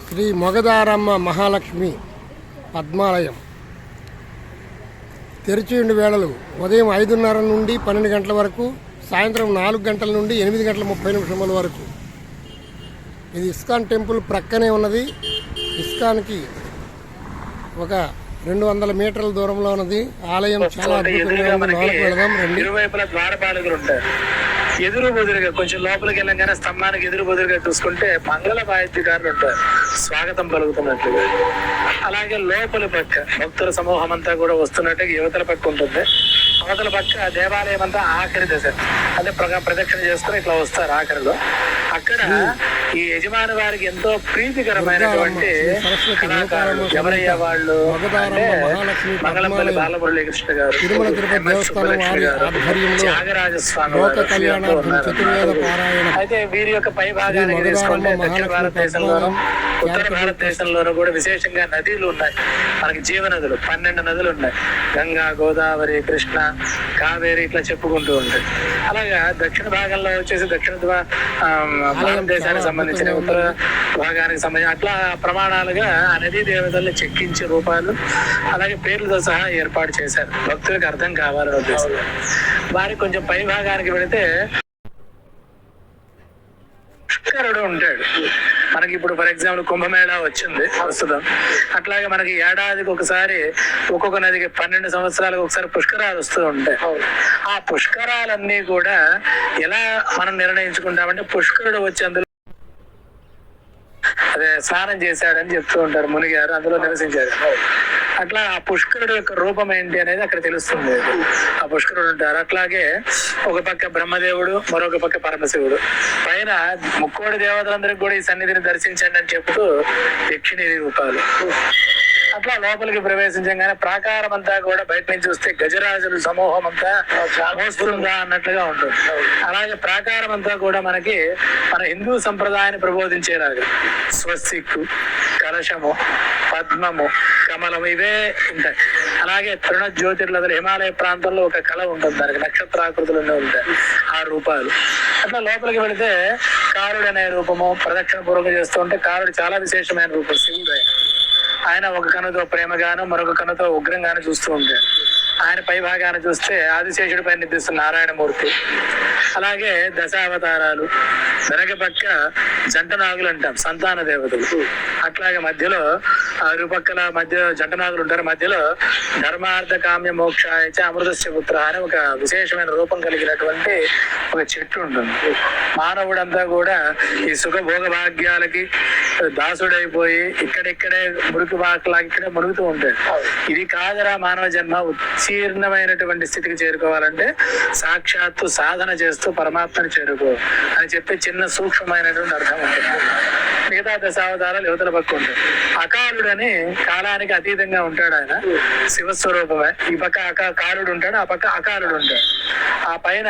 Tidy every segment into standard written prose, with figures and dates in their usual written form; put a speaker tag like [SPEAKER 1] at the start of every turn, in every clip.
[SPEAKER 1] శ్రీ మొగదారమ్మ మహాలక్ష్మి పద్మాలయం తెరిచి ఉండి వేళలు ఉదయం 5:30 నుండి 12 గంటల వరకు, సాయంత్రం 4 గంటల నుండి 8 గంటల 30 నిమిషముల వరకు. ఇది ఇస్కాన్ టెంపుల్ ప్రక్కనే ఉన్నది. ఇస్కాన్కి ఒక 200 మీటర్ల దూరంలో ఉన్నది. ఆలయం చాలా అద్భుతంగా ఉంది. లోపలికి వెళదాం రండి.
[SPEAKER 2] ఇరువైపులా ద్వారపాలకులు ఉంటారు. ఎదురు బదురుగా కొంచెం లోపలికి వెళ్ళగానే స్తంభానికి ఎదురు బదురుగా చూసుకుంటే మంగళ వాయిద్యకారులు ఉంటారు, స్వాగతం పలుకుతున్నట్లుగా. అలాగే లోపలి పక్క భక్తుల సమూహం అంతా కూడా వస్తున్నట్టుగా యువతల పక్క ఉంటుంది. అవతల పక్క దేవాలయం అంతా ఆఖరి దశ, అంటే ప్రదక్షిణ చేసుకుని ఇట్లా వస్తారు. ఆఖరిలో అక్కడ ఈ యజమాని వారికి ఎంతో ప్రీతికరమైనటువంటి కళాకారులు ఎవరయ్యా వాళ్ళు అంటే మంగళంపల్లి బాలమురళీ కృష్ణ గారు, త్యాగరాజస్వామి అయితే వీరి యొక్క పై భాగానికి తీసుకుంటే దక్షిణ భారతదేశంలోనూ ఉత్తర భారతదేశంలోనూ కూడా విశేషంగా నదులు ఉన్నాయి. మనకి జీవనదులు 12 నదులు ఉన్నాయి. గంగా, గోదావరి, కృష్ణ, కావేరి ఇట్లా చెప్పుకుంటూ ఉంటాయి. అలాగా దక్షిణ భాగంలో వచ్చేసి దక్షిణ భారతదేశానికి సంబంధించిన, ఉత్తర భాగానికి సంబంధించిన అట్లా ప్రమాణాలుగా ఆ నదీ దేవతల్ని చెక్కించే రూపాలు అలాగే పేర్లతో సహా ఏర్పాటు చేశారు, భక్తులకు అర్థం కావాలని ఉద్దేశం. వారికి కొంచెం పై భాగానికి వెళితే పుష్కరుడు ఉంటాడు. మనకి ఇప్పుడు ఫర్ ఎగ్జాంపుల్ కుంభమేళా వచ్చింది ప్రస్తుతం. అట్లాగే మనకి ఏడాదికి ఒకసారి ఒక్కొక్క నదికి 12 సంవత్సరాలకు ఒకసారి పుష్కరాలు వస్తూ ఉంటాయి. ఆ పుష్కరాలన్నీ కూడా ఎలా మనం నిర్ణయించుకుంటామంటే పుష్కరుడు వచ్చి అందులో అదే స్నానం చేశాడని చెప్తూ ఉంటారు, మునిగారు, అందులో నివసించారు. అట్లా ఆ పుష్కరుడు యొక్క రూపం ఏంటి అనేది అక్కడ తెలుస్తుంది. ఆ పుష్కరుడు ఉంటారు. అట్లాగే ఒక పక్క బ్రహ్మదేవుడు, మరొక పక్క పరమశివుడు. పైన ముక్కోడి దేవతలందరికీ కూడా ఈ సన్నిధిని దర్శించండి అని చెప్తూ యక్షిణి రూపాలు. అట్లా లోపలికి ప్రవేశించగానే ప్రాకారం అంతా కూడా బయట నుంచి చూస్తే గజరాజుల సమూహం అంతా మోస్తుందా అన్నట్లుగా ఉంటుంది. అలాగే ప్రాకారం అంతా కూడా మనకి మన హిందూ సంప్రదాయాన్ని ప్రబోధించేలాగా స్వస్తిక్కు, కలశము, పద్మము, కమలము ఇవే ఉంటాయి. అలాగే తృణ జ్యోతిర్లతలు హిమాలయ ప్రాంతంలో ఒక కళ ఉంటుంది, దానికి నక్షత్రాకృతులు ఉంటాయి ఆ రూపాలు. అట్లా లోపలికి వెళితే కారుడు అనే రూపము ప్రదక్షిణ పూర్వకం చేస్తూ ఉంటే కారుడు చాలా విశేషమైన రూపం, శివుడు. ఆయన ఒక కనుతో ప్రేమగాను మరొక కనుతో ఉగ్రంగాను చూస్తూ ఉంటాడు. ఆయన పై భాగాన్ని చూస్తే ఆదిశేషుడి పైన నిద్రిస్తున్న నారాయణమూర్తి. అలాగే దశావతారాలు, వెనక పక్క జంట నాగులు అంటాం, సంతాన దేవతలు. అట్లాగే మధ్యలో ఇరుపక్కల మధ్య జంట నాగులు ఉంటారు. మధ్యలో ధర్మార్థ కామ్య మోక్షాయ అమృతస్య పుత్ర అని ఒక విశేషమైన రూపం కలిగినటువంటి ఒక చెట్టు ఉంటుంది. మానవుడంతా కూడా ఈ సుఖ భోగ భాగ్యాలకి దాసుడైపోయి ఇక్కడిక్కడే మురికి బాకలాగా ఇక్కడే మురుగుతూ ఉంటాడు. ఇది కాదరా మానవ జన్మ, ఉత్తీర్ణమైనటువంటి స్థితికి చేరుకోవాలంటే సాక్షాత్తు సాధన చేస్తూ పరమాత్మని చేరుకో అని చెప్పి చిన్న సూక్ష్మమైనటువంటి అర్థం ఉంటుంది. మిగతా దశావతారాలు యువతల పక్క ఉంటాయి. అకాలుడని కాలానికి అతీతంగా ఉంటాడు ఆయన, శివస్వరూపమే. ఈ పక్క కాలుడు ఉంటాడు, ఆ పక్క అకాలుడు ఉంటాడు. ఆ పైన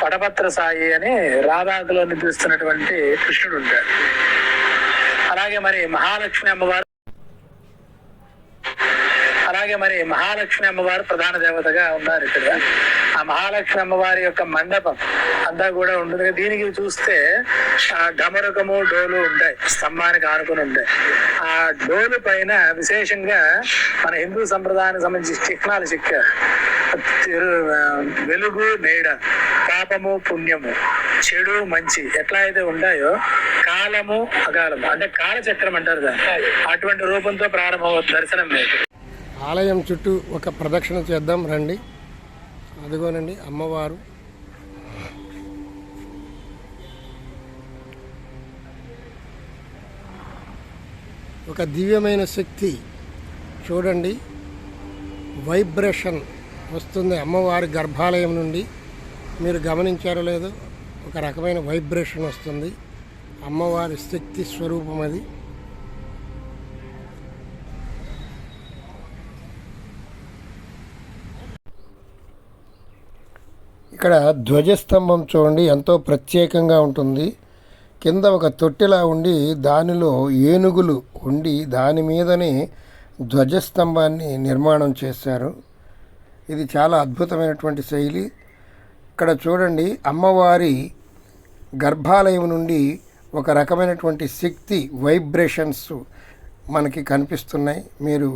[SPEAKER 2] పటపత్ర సాయి అని రాధాకులో నిద్రిస్తున్నటువంటి కృష్ణుడు ఉంటాడు. అలాగే మరి మహాలక్ష్మి అమ్మవారు ప్రధాన దేవతగా ఉన్నారు ఇక్కడ. ఆ మహాలక్ష్మి అమ్మవారి యొక్క మండపం అంతా కూడా ఉంటుంది. దీనికి చూస్తే ఆ డమరుకము, డోలు ఉంటాయి, స్తంభానికి ఆనుకుని ఉంటాయి. ఆ డోలు పైన విశేషంగా మన హిందూ సంప్రదాయానికి సంబంధించి చిహ్నాలు చెక్కారు. వెలుగు, నీడ, పాపము, పుణ్యము, చెడు, మంచి ఎట్లా అయితే ఉంటాయో కాలము, అకాలము అంటే కాలచక్రం అంటారు దాన్ని. అటువంటి రూపంతో ప్రారంభమవుతుంది దర్శనం లేదు.
[SPEAKER 1] ఆలయం చుట్టూ ఒక ప్రదక్షిణ చేద్దాం రండి. అదిగోనండి అమ్మవారు. ఒక దివ్యమైన శక్తి చూడండి, వైబ్రేషన్ వస్తుంది అమ్మవారి గర్భాలయం నుండి. మీరు గమనించారో లేదో, ఒక రకమైన వైబ్రేషన్ వస్తుంది. అమ్మవారి శక్తి స్వరూపం అది. ఇక్కడ ధ్వజస్తంభం చూడండి, ఎంతో ప్రత్యేకంగా ఉంటుంది. కింద ఒక తొట్టెలా ఉండి దానిలో ఏనుగులు ఉండి దాని మీదనే ధ్వజస్తంభాన్ని నిర్మాణం చేశారు. ఇది చాలా అద్భుతమైనటువంటి శైలి. ఇక్కడ చూడండి, అమ్మవారి గర్భాలయం నుండి ఒక రకమైనటువంటి శక్తి వైబ్రేషన్స్ మనకి కనిపిస్తున్నాయి. మీరు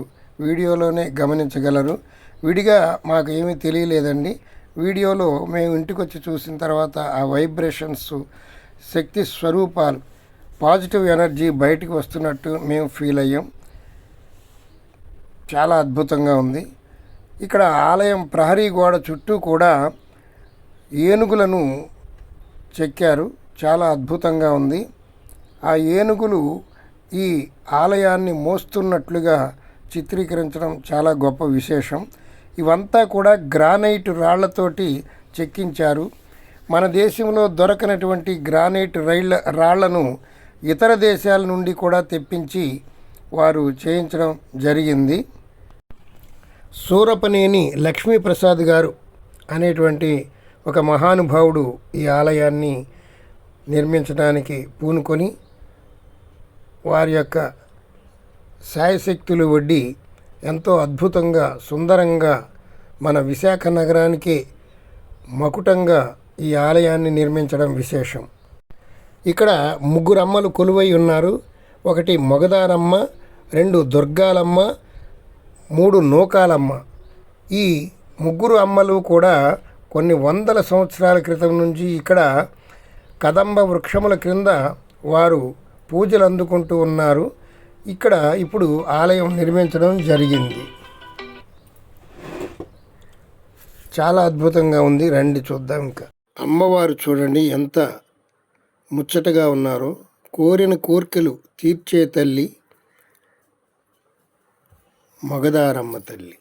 [SPEAKER 1] వీడియోలోనే గమనించగలరు. విడిగా మాకు ఏమీ తెలియలేదండి. వీడియోలో మేము ఇంటికి వచ్చి చూసిన తర్వాత ఆ వైబ్రేషన్స్, శక్తి స్వరూపాలు, పాజిటివ్ ఎనర్జీ బయటికి వస్తున్నట్టు మేము ఫీల్ అయ్యాం. చాలా అద్భుతంగా ఉంది. ఇక్కడ ఆలయం ప్రహరీ గోడ చుట్టూ కూడా ఏనుగులను చెక్కారు. చాలా అద్భుతంగా ఉంది. ఆ ఏనుగులు ఈ ఆలయాన్ని మోస్తున్నట్లుగా చిత్రీకరించడం చాలా గొప్ప విశేషం. ఇవంతా కూడా గ్రానైట్ రాళ్లతోటి చెక్కించారు. మన దేశంలో దొరకనటువంటి గ్రానైట్ రాళ్లను ఇతర దేశాల నుండి కూడా తెప్పించి వారు చేయించడం జరిగింది. సూరపనేని లక్ష్మీప్రసాద్ గారు అనేటువంటి ఒక మహానుభావుడు ఈ ఆలయాన్ని నిర్మించడానికి పూనుకొని వారి యొక్క శాయశక్తులు వడ్డి ఎంతో అద్భుతంగా, సుందరంగా మన విశాఖ నగరానికి మకుటంగా ఈ ఆలయాన్ని నిర్మించడం విశేషం. ఇక్కడ 3 అమ్మలు కొలువై ఉన్నారు. 1 మొగదారమ్మ, 2 దుర్గాలమ్మ, 3 నూకాలమ్మ. ఈ 3 అమ్మలు కూడా కొన్ని వందల సంవత్సరాల క్రితం నుంచి ఇక్కడ కదంబ వృక్షముల క్రింద వారు పూజలు అందుకుంటూ ఉన్నారు. ఇక్కడ ఇప్పుడు ఆలయం నిర్మించడం జరిగింది. చాలా అద్భుతంగా ఉంది. రండి చూద్దాం. ఇంకా అమ్మవారు చూడండి ఎంత ముచ్చటగా ఉన్నారో. కోరిన కోర్కెలు తీర్చే తల్లి మగదారమ్మ తల్లి.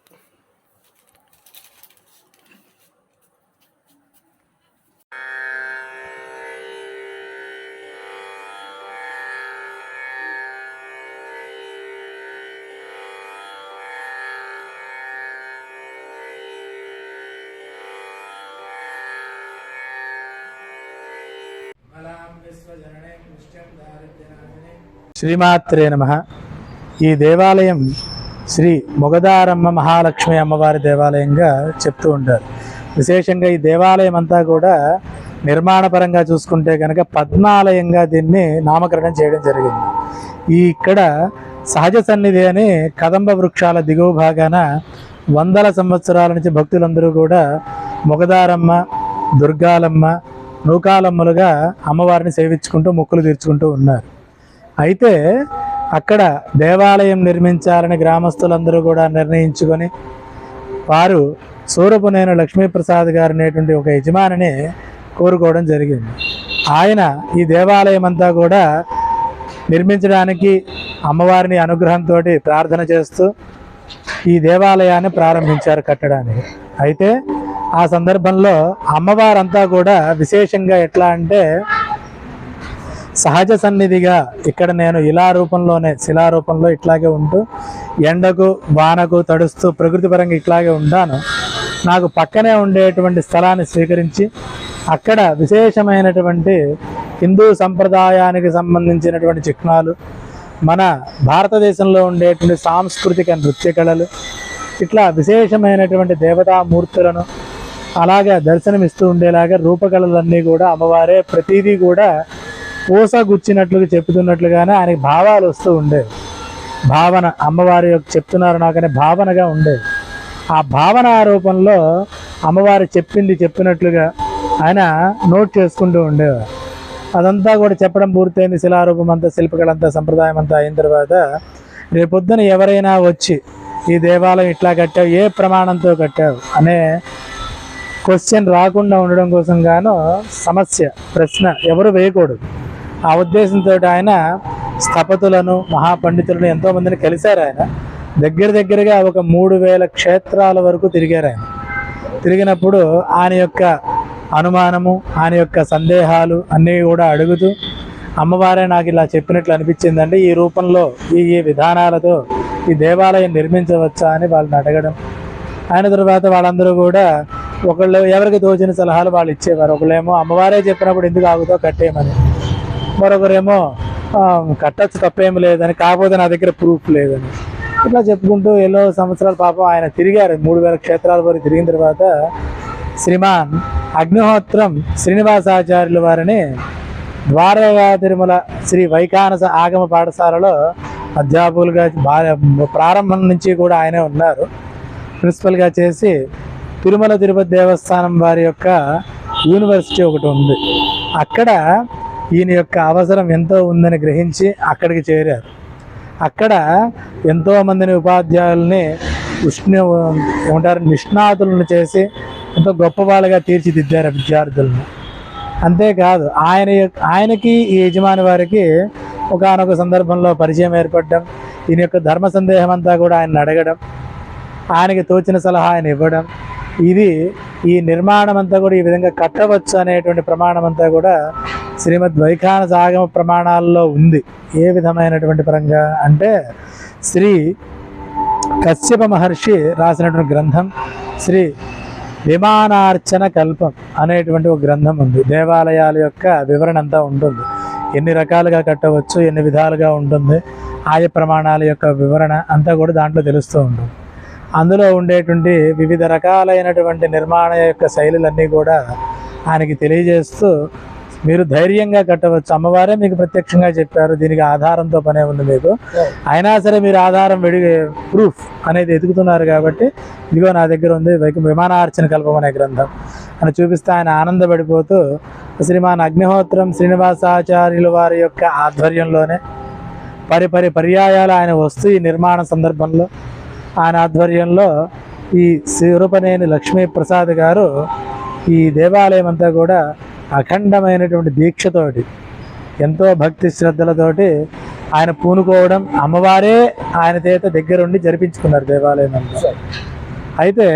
[SPEAKER 3] శ్రీమాత్రే నమః. ఈ దేవాలయం శ్రీ మొగదారమ్మ మహాలక్ష్మి అమ్మవారి దేవాలయంగా చెప్తూ ఉంటారు. విశేషంగా ఈ దేవాలయం అంతా కూడా నిర్మాణపరంగా చూసుకుంటే కనుక పద్మాలయంగా దీన్ని నామకరణం చేయడం జరిగింది. ఇక్కడ సహజ సన్నిధి అని కదంబ వృక్షాల దిగువ భాగాన వందల సంవత్సరాల నుంచి భక్తులందరూ కూడా మొగదారమ్మ, దుర్గాలమ్మ, నూకాలమ్మలుగా అమ్మవారిని సేవించుకుంటూ మొక్కులు తీర్చుకుంటూ ఉన్నారు. అయితే అక్కడ దేవాలయం నిర్మించాలని గ్రామస్తులందరూ కూడా నిర్ణయించుకొని వారు సూరపనేని లక్ష్మీప్రసాద్ గారు అనేటువంటి ఒక యజమానిని కోరుకోవడం జరిగింది. ఆయన ఈ దేవాలయం అంతా కూడా నిర్మించడానికి అమ్మవారిని అనుగ్రహంతో ప్రార్థన చేస్తూ ఈ దేవాలయాన్ని ప్రారంభించారు కట్టడానికి. అయితే ఆ సందర్భంలో అమ్మవారంతా కూడా విశేషంగా ఎట్లా అంటే సహజ సన్నిధిగా ఇక్కడ నేను ఇలా రూపంలోనే శిలారూపంలో ఇట్లాగే ఉంటూ ఎండకు వానకు తడుస్తూ ప్రకృతి పరంగా ఇట్లాగే ఉంటాను. నాకు పక్కనే ఉండేటువంటి స్థలాన్ని స్వీకరించి అక్కడ విశేషమైనటువంటి హిందూ సంప్రదాయానికి సంబంధించినటువంటి చిహ్నాలు, మన భారతదేశంలో ఉండేటువంటి సాంస్కృతిక నృత్య కళలు, ఇట్లా విశేషమైనటువంటి దేవతామూర్తులను అలాగా దర్శనమిస్తూ ఉండేలాగా రూపకళలన్నీ కూడా అమ్మవారే ప్రతిదీ కూడా పూసగుచ్చినట్లుగా చెప్తున్నట్లుగానే ఆయనకి భావాలు వస్తూ ఉండేవి. భావన అమ్మవారి యొక్క చెప్తున్నారు నాకనే భావనగా ఉండేది. ఆ భావన రూపంలో అమ్మవారు చెప్పినట్లుగా ఆయన నోట్ చేసుకుంటూ ఉండేవారు. అదంతా కూడా చెప్పడం పూర్తయింది. శిలారూపం అంతా, శిల్పకళంతా, సంప్రదాయం అంతా అయిన తర్వాత రేపొద్దున ఎవరైనా వచ్చి ఈ దేవాలయం ఇట్లా కట్టావు, ఏ ప్రమాణంతో కట్టావు అనే క్వశ్చన్ రాకుండా ఉండడం కోసం గాను ప్రశ్న ఎవరు వేయకూడదు. ఆ ఉద్దేశంతో ఆయన స్థపతులను, మహాపండితులను ఎంతోమందిని కలిశారు. ఆయన దగ్గరగా ఒక 3000 క్షేత్రాల వరకు తిరిగారు. ఆయన తిరిగినప్పుడు ఆయన యొక్క అనుమానము, ఆయన యొక్క సందేహాలు అన్నీ కూడా అడుగుతూ అమ్మవారే నాకు ఇలా చెప్పినట్లు అనిపించిందండి, ఈ రూపంలో ఈ విధానాలతో ఈ దేవాలయం నిర్మించవచ్చా అని వాళ్ళని అడగడం. ఆయన తర్వాత వాళ్ళందరూ కూడా ఒకళ్ళు ఎవరికి తోచిన సలహాలు వాళ్ళు ఇచ్చేవారు. ఒకళ్ళేమో అమ్మవారే చెప్పినప్పుడు ఎందుకు ఆగుతావు కట్టేయమని, మరొకరేమో కట్టచ్చు తప్పేమి లేదని, కాకపోతే నా దగ్గర ప్రూఫ్ లేదని, ఇట్లా చెప్పుకుంటూ ఎన్నో సంవత్సరాల పాపం ఆయన తిరిగారు. 3000 క్షేత్రాల వరకు తిరిగిన తర్వాత శ్రీమాన్ అగ్నిహోత్రం శ్రీనివాసాచార్యుల వారిని ద్వారకా తిరుమల శ్రీ వైఖానస ఆగమ పాఠశాలలో అధ్యాపకులుగా ప్రారంభం నుంచి కూడా ఆయనే ఉన్నారు. ప్రిన్సిపల్గా చేసి తిరుమల తిరుపతి దేవస్థానం వారి యొక్క యూనివర్సిటీ ఒకటి ఉంది. అక్కడ ఈయన యొక్క అవసరం ఎంతో ఉందని గ్రహించి అక్కడికి చేరారు. అక్కడ ఎంతోమందిని ఉపాధ్యాయుల్ని నిష్ణాతులను చేసి ఎంతో గొప్ప వాళ్ళగా తీర్చిదిద్దారు విద్యార్థులను. అంతేకాదు ఆయనకి ఈ యజమాని వారికి ఒకానొక సందర్భంలో పరిచయం ఏర్పడడం, ఈయన యొక్క ధర్మ సందేహం అంతా కూడా ఆయన అడగడం, ఆయనకి తోచిన సలహా ఆయన ఇవ్వడం, ఇది ఈ నిర్మాణం అంతా కూడా ఈ విధంగా కట్టవచ్చు అనేటువంటి ప్రమాణం అంతా కూడా శ్రీమద్ వైఖానస ఆగమ ప్రమాణాల్లో ఉంది. ఏ విధమైనటువంటి పరంగా అంటే శ్రీ కశ్యప మహర్షి రాసినటువంటి గ్రంథం శ్రీ విమానార్చన కల్పం అనేటువంటి ఒక గ్రంథం ఉంది. దేవాలయాల యొక్క వివరణ అంతా ఉంటుంది. ఎన్ని రకాలుగా కట్టవచ్చు, ఎన్ని విధాలుగా ఉంటుంది, ఆయా ప్రమాణాల యొక్క వివరణ అంతా కూడా దాంట్లో తెలుస్తూ ఉంటుంది. అందులో ఉండేటువంటి వివిధ రకాలైనటువంటి నిర్మాణ యొక్క శైలులన్నీ కూడా ఆయనకి తెలియజేస్తూ మీరు ధైర్యంగా కట్టవచ్చు, అమ్మవారే మీకు ప్రత్యక్షంగా చెప్పారు, దీనికి ఆధారంతో పనే ఉంది మీకు, అయినా సరే మీరు ఆధారం ప్రూఫ్ అనేది ఎదుగుతున్నారు కాబట్టి ఇదిగో నా దగ్గర ఉంది విమానార్చన కల్పం అనే గ్రంథం అని చూపిస్తే ఆయన ఆనందపడిపోతూ శ్రీమాన్ అగ్నిహోత్రం శ్రీనివాసాచార్యుల వారి యొక్క ఆధ్వర్యంలోనే పర్యాయాలు ఆయన వస్తూ ఈ నిర్మాణ సందర్భంలో ఆయన ఆధ్వర్యంలో ఈ శివరూపనేని లక్ష్మీప్రసాద్ గారు ఈ దేవాలయం అంతా కూడా అఖండమైనటువంటి దీక్షతోటి ఎంతో భక్తి శ్రద్ధలతోటి ఆయన పూనుకోవడం, అమ్మవారే ఆయన చేత దగ్గరుండి జరిపించుకున్నారు దేవాలయం అంతా. అయితే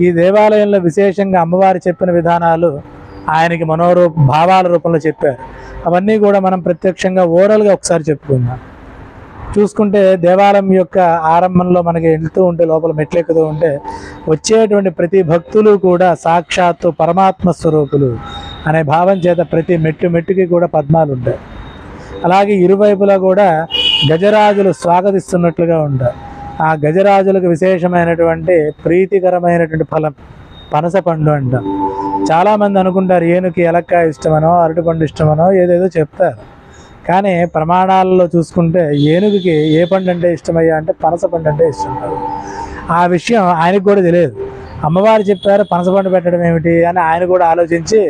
[SPEAKER 3] ఈ దేవాలయంలో విశేషంగా అమ్మవారు చెప్పిన విధానాలు ఆయనకి భావాల రూపంలో చెప్పారు. అవన్నీ కూడా మనం ప్రత్యక్షంగా ఓరల్గా ఒకసారి చెప్పుకుందాం. చూసుకుంటే దేవాలయం యొక్క ఆరంభంలో మనకి వెళ్తూ ఉంటే లోపల మెట్లెక్కుతూ ఉంటే వచ్చేటువంటి ప్రతి భక్తులు కూడా సాక్షాత్తు పరమాత్మ స్వరూపులు అనే భావం చేత ప్రతి మెట్టుకి కూడా పద్మాలు ఉంటాయి. అలాగే ఇరువైపులా కూడా గజరాజులు స్వాగతిస్తున్నట్లుగా ఉంటాయి. ఆ గజరాజులకు విశేషమైనటువంటి ప్రీతికరమైనటువంటి ఫలం పనస పండు అంటాం. చాలామంది అనుకుంటారు ఏనుకి ఎలక్కాయ ఇష్టమనో అరటిపండు ఇష్టమనో ఏదేదో చెప్తారు. కానీ ప్రమాణాలలో చూసుకుంటే ఏనుగుకి ఏ పండు అంటే ఇష్టమయ్యా అంటే పనస పండు అంటే ఇష్టం. ఆ విషయం ఆయనకు కూడా తెలియదు. అమ్మవారు చెప్పారు పనస పండు పెట్టడం ఏమిటి అని ఆయన కూడా ఆలోచించి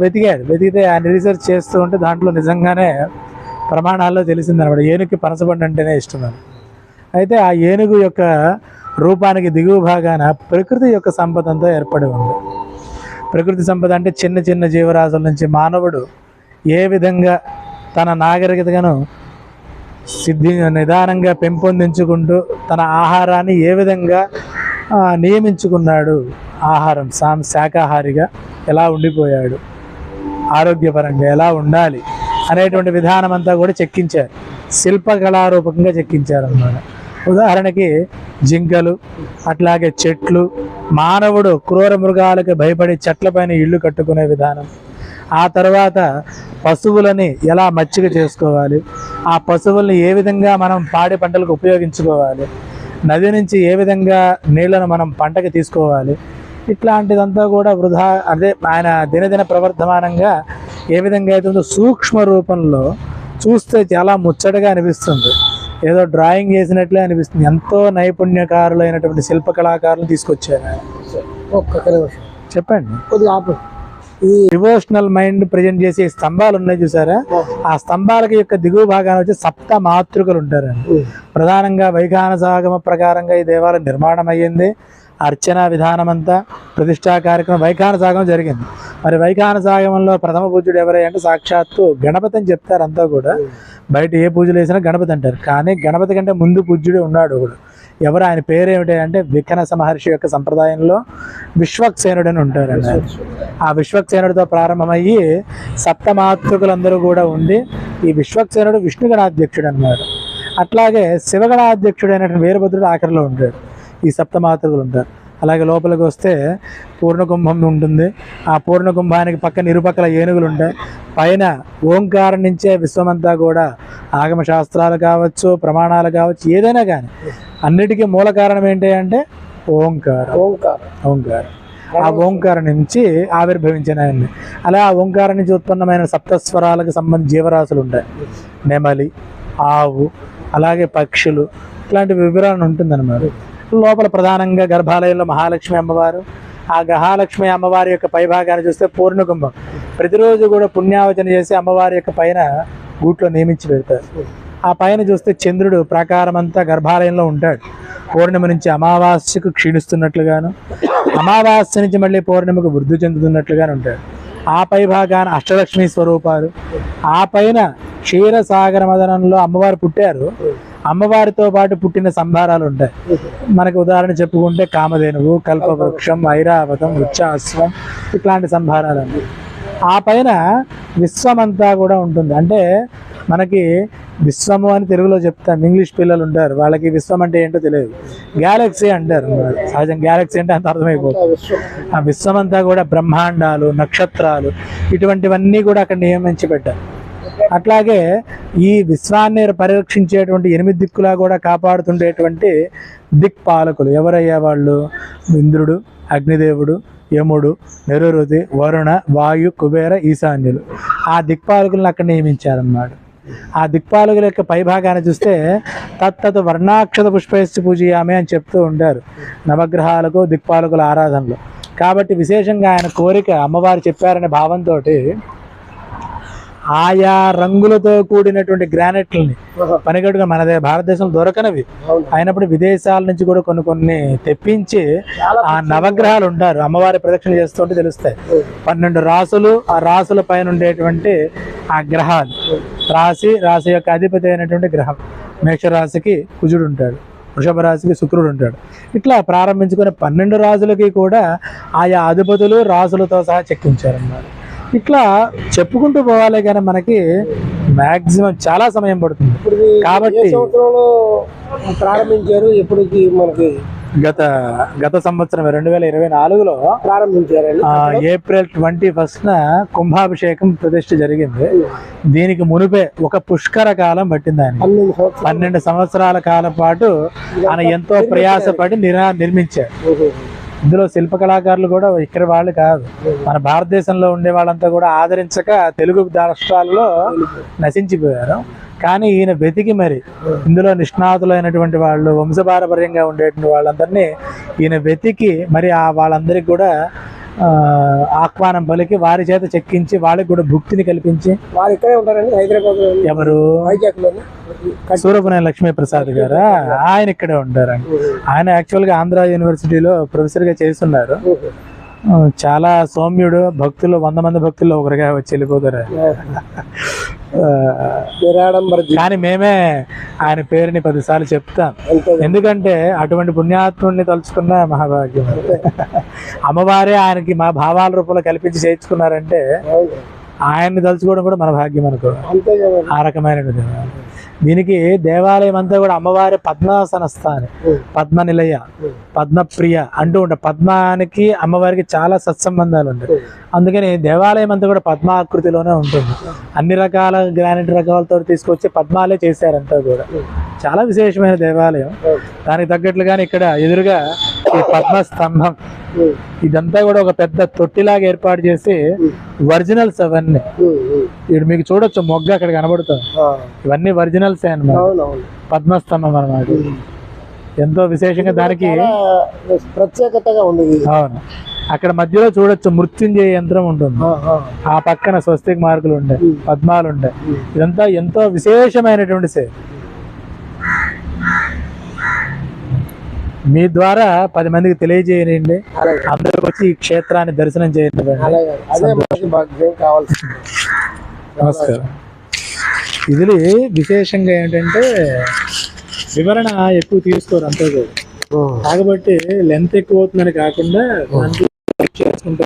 [SPEAKER 3] వెతికితే ఆయన రీసెర్చ్ చేస్తూ ఉంటే దాంట్లో నిజంగానే ప్రమాణాల్లో తెలిసిందనమాట ఏనుగుకి పనస పండు అంటేనే ఇష్టం అని. అయితే ఆ ఏనుగు యొక్క రూపానికి దిగువ భాగాన ప్రకృతి యొక్క సంపద అంతా ఏర్పడి ఉంది. ప్రకృతి సంపద అంటే చిన్న చిన్న జీవరాశుల నుంచి మానవుడు ఏ విధంగా తన నాగరికతను నిదానంగా పెంపొందించుకుంటూ తన ఆహారాన్ని ఏ విధంగా నియమించుకున్నాడు, ఆహారం శాకాహారిగా ఎలా ఉండిపోయాడు, ఆరోగ్యపరంగా ఎలా ఉండాలి అనేటువంటి విధానం అంతా కూడా చెక్కించారు, శిల్పకళారూపకంగా చెక్కించారు అన్నమాట. ఉదాహరణకి జింకలు, అట్లాగే చెట్లు, మానవుడు క్రూర మృగాలకు భయపడి చెట్లపైన ఇళ్ళు కట్టుకునే విధానం, ఆ తర్వాత పశువులని ఎలా మచ్చిక చేసుకోవాలి, ఆ పశువుల్ని ఏ విధంగా మనం పాడి పంటలకు ఉపయోగించుకోవాలి, నది నుంచి ఏ విధంగా నీళ్లను మనం పంటకి తీసుకోవాలి, ఇట్లాంటిదంతా కూడా ఆయన దినదిన ప్రవర్ధమానంగా ఏ విధంగా అయితే సూక్ష్మ రూపంలో చూస్తే చాలా ముచ్చటగా అనిపిస్తుంది. ఏదో డ్రాయింగ్ చేసినట్లే అనిపిస్తుంది. ఎంతో నైపుణ్యకారులైనటువంటి శిల్పకళాకారులు తీసుకొచ్చారు. చెప్పండి. ఈ డివోషనల్ మైండ్ ప్రజెంట్ చేసే స్తంభాలు ఉన్నాయి చూసారా, ఆ స్తంభాలకి యొక్క దిగువ భాగాన్ని వచ్చి సప్త మాతృకలు ఉంటారండి. ప్రధానంగా వైఖానసాగమ ప్రకారంగా ఈ దేవాలయం నిర్మాణం అయ్యింది. అర్చన విధానం అంతా ప్రతిష్టా కార్యక్రమం వైఖానసాగమం జరిగింది. మరి వైఖానసాగమంలో ప్రథమ పూజ్యుడు ఎవరై అంటే సాక్షాత్తు గణపతి అని చెప్తారు. అంతా కూడా బయట ఏ పూజలు వేసినా గణపతి అంటారు, కానీ గణపతి కంటే ముందు పూజ్యుడే ఉన్నాడు ఒకడు. ఎవరు, ఆయన పేరేమిటి అంటే వికనస మహర్షి యొక్క సంప్రదాయంలో విశ్వక్సేనుడు అని ఉంటారండి. ఆ విశ్వక్సేనుడితో ప్రారంభమయ్యి సప్తమాతృకులందరూ కూడా ఉండి ఈ విశ్వక్సేనుడు విష్ణుగణాధ్యక్షుడు అన్నారు. అట్లాగే శివగణాధ్యక్షుడు అయినటువంటి వీరభద్రుడు ఆఖరిలో ఉంటాడు. ఈ సప్తమాతృకులు ఉంటారు. అలాగే లోపలికి వస్తే పూర్ణకుంభం ఉంటుంది. ఆ పూర్ణకుంభానికి పక్కన ఇరుపక్కల ఏనుగులు ఉంటాయి. పైన ఓంకారం నుంచే విశ్వమంతా కూడా ఆగమ శాస్త్రాలు కావచ్చు, ప్రమాణాలు కావచ్చు, ఏదైనా కానీ అన్నిటికీ మూల కారణం ఏంటి అంటే ఓంకారం. ఆ ఓంకారం నుంచి ఆవిర్భవించిన ఆయన్ని. అలా ఆ ఓంకారం నుంచి ఉత్పన్నమైన సప్తస్వరాలకు సంబంధించి జీవరాశులు ఉంటాయి. నెమలి, ఆవు, అలాగే పక్షులు, ఇట్లాంటి వివరణ ఉంటుందన్నమాట. లోపల ప్రధానంగా గర్భాలయంలో మహాలక్ష్మి అమ్మవారు, ఆ మహాలక్ష్మి అమ్మవారి యొక్క పైభాగాన్ని చూస్తే పూర్ణకుంభం, ప్రతిరోజు కూడా పుణ్యావచన చేసి అమ్మవారి యొక్క పైన గూట్లో నియమించి పెడతారు. ఆ పైన చూస్తే చంద్రుడు ప్రాకారం అంతా గర్భాలయంలో ఉంటాడు. పౌర్ణమి నుంచి అమావాస్యకు క్షీణిస్తున్నట్లుగాను, అమావాస్య నుంచి మళ్ళీ పౌర్ణమికి వృద్ధి చెందుతున్నట్లుగాను ఉంటాడు. ఆ పై భాగాన అష్టలక్ష్మి స్వరూపాలు, ఆ పైన క్షీరసాగర మదనంలో అమ్మవారు పుట్టారు. అమ్మవారితో పాటు పుట్టిన సంభారాలు ఉంటాయి. మనకు ఉదాహరణ చెప్పుకుంటే కామధేనువు, కల్పవృక్షం, ఐరావతం, వృక్షాశ్వం, ఇట్లాంటి సంభారాలు. ఆ పైన విశ్వమంతా కూడా ఉంటుంది. అంటే మనకి విశ్వము అని తెలుగులో చెప్తాం, ఇంగ్లీష్ పిల్లలు ఉంటారు, వాళ్ళకి విశ్వం అంటే ఏంటో తెలియదు, గ్యాలక్సీ అంటారు. సహజం గ్యాలక్సీ అంటే అంత అర్థమైపోతుంది. ఆ విశ్వమంతా కూడా బ్రహ్మాండాలు, నక్షత్రాలు, ఇటువంటివన్నీ కూడా అక్కడ నియమించి పెట్టారు. అట్లాగే ఈ విశ్వాన్ని పరిరక్షించేటువంటి 8 దిక్కులా కూడా కాపాడుతుండేటువంటి దిక్పాలకులు ఎవరయ్యా వాళ్ళు? ఇంద్రుడు, అగ్నిదేవుడు, యముడు, నిరురుతి, వరుణ, వాయు, కుబేర, ఈశాన్యులు. ఆ దిక్పాలకులను అక్కడ నియమించారన్నమాట. ఆ దిక్పాలకుల యొక్క పైభాగాన్ని చూస్తే తత్తత్ వర్ణాక్షత పుష్పేస్తి పూజయామి అని చెప్తూ ఉంటారు నవగ్రహాలకు దిక్పాలకుల ఆరాధనలో. కాబట్టి విశేషంగా ఆయన కోరిక అమ్మవారు చెప్పారనే భావంతో ఆయా రంగులతో కూడినటువంటి గ్రానైట్లని పనిగట్టుగా మనదే భారతదేశంలో దొరకనవి అయినప్పుడు విదేశాల నుంచి కూడా కొన్ని తెప్పించి ఆ నవగ్రహాలు ఉంటారు అమ్మవారి ప్రదక్షిణ చేస్తుంటే తెలుస్తాయి. 12 రాసులు, ఆ రాసుల పైన ఉండేటువంటి ఆ గ్రహాలు, రాశి యొక్క అధిపతి అయినటువంటి గ్రహం, మేషరాశికి కుజుడు ఉంటాడు, వృషభ రాశికి శుక్రుడు ఉంటాడు. ఇట్లా ప్రారంభించుకునే 12 రాజులకి కూడా ఆయా అధిపతులు రాసులతో సహా చెక్కించారన్నమాట. ఇట్లా చెప్పుకుంటూ పోవాలి కానీ మనకి మాక్సిమం చాలా సమయం పడుతుంది. కాబట్టి
[SPEAKER 1] ప్రారంభించారు ఎప్పటికి మనకి
[SPEAKER 3] గత సంవత్సరం 2024లో
[SPEAKER 1] ప్రారంభించారు.
[SPEAKER 3] ఏప్రిల్ 21న కుంభాభిషేకం ప్రతిష్ఠ జరిగింది. దీనికి మునిపే ఒక పుష్కర కాలం పట్టింది ఆయన. 12 సంవత్సరాల కాలం పాటు ఆయన ఎంతో ప్రయాసపడి నిర్మించారు. ఇందులో శిల్ప కళాకారులు కూడా ఇక్కడ వాళ్ళు కాదు, మన భారతదేశంలో ఉండే వాళ్ళంతా కూడా ఆదరించక తెలుగు రాష్ట్రాల్లో నశించిపోయారు. కానీ ఈయన వెతికి మరి ఇందులో నిష్ణాతులైనటువంటి వాళ్ళు, వంశపారపర్యంగా ఉండేటువంటి వాళ్ళందరినీ ఈయన వెతికి మరి వాళ్ళందరికీ కూడా ఆహ్వానం పలికి వారి చేత చెక్కించి వాళ్ళకి కూడా భుక్తిని కల్పించి.
[SPEAKER 1] వారు ఇక్కడే ఉంటారండి హైదరాబాద్.
[SPEAKER 3] ఎవరు? సూరపునేని లక్ష్మీ ప్రసాద్ గారా? ఆయన ఇక్కడే ఉంటారండి. ఆయన యాక్చువల్గా ఆంధ్ర యూనివర్సిటీలో ప్రొఫెసర్గా చేస్తున్నారు. చాలా సౌమ్యుడు, భక్తులు 100 మంది భక్తుల్లో ఒకరిగా వచ్చి వెళ్ళిపోతారు. కానీ మేమే ఆయన పేరుని 10 సార్లు చెప్తాం, ఎందుకంటే అటువంటి పుణ్యాత్ముడిని తలుచుకున్న మహాభాగ్యం. అమ్మవారే ఆయనకి మా భావాల రూపంలో కల్పించి చేయించుకున్నారంటే ఆయన్ని తలుచుకోవడం కూడా మన భాగ్యం అనుకో. ఆ రకమైనటువంటి దీనికి దేవాలయం అంతా కూడా అమ్మవారి పద్మాసన స్థానం, పద్మ నిలయ, పద్మప్రియ అంటూ ఉంటాయి. పద్మానికి అమ్మవారికి చాలా సత్సంబంధాలు ఉంటాయి. అందుకని దేవాలయం అంతా కూడా పద్మాకృతిలోనే ఉంటుంది. అన్ని రకాల గ్రానైట్ రకాలతో తీసుకొచ్చి పద్మాలే చేశారంతా కూడా. చాలా విశేషమైన దేవాలయం. దానికి తగ్గట్లుగానే ఇక్కడ ఎదురుగా ఈ పద్మస్తంభం, ఇదంతా కూడా ఒక పెద్ద తొట్టిలాగా ఏర్పాటు చేసి ఒరిజినల్స్ అవన్నీ. ఇప్పుడు మీకు చూడొచ్చు మొగ్గ అక్కడ కనబడుతుంది, ఇవన్నీ ఒరిజినల్సే అన్నమాట. పద్మస్తంభం అన్నమాట. ఎంతో విశేషంగా దానికి
[SPEAKER 1] ప్రత్యేకతగా ఉంది.
[SPEAKER 3] అవును, అక్కడ మధ్యలో చూడొచ్చు మృత్యుంజయ యంత్రం ఉంటుంది, ఆ పక్కన స్వస్తిక్ మార్కులు ఉంటాయి, పద్మాలు ఉంటాయి. ఇదంతా ఎంతో విశేషమైనటువంటి సేవ. మీ ద్వారా 10 మందికి తెలియజేయండి, అందరికి వచ్చి ఈ క్షేత్రాన్ని దర్శనం చేయండి. నమస్కారం. ఇది విశేషంగా ఏంటంటే వివరణ ఎక్కువ తీసుకోరు అంతే కూడా, కాబట్టి లెంత్ ఎక్కువ అవుతుందని కాకుండా చేసుకుంటే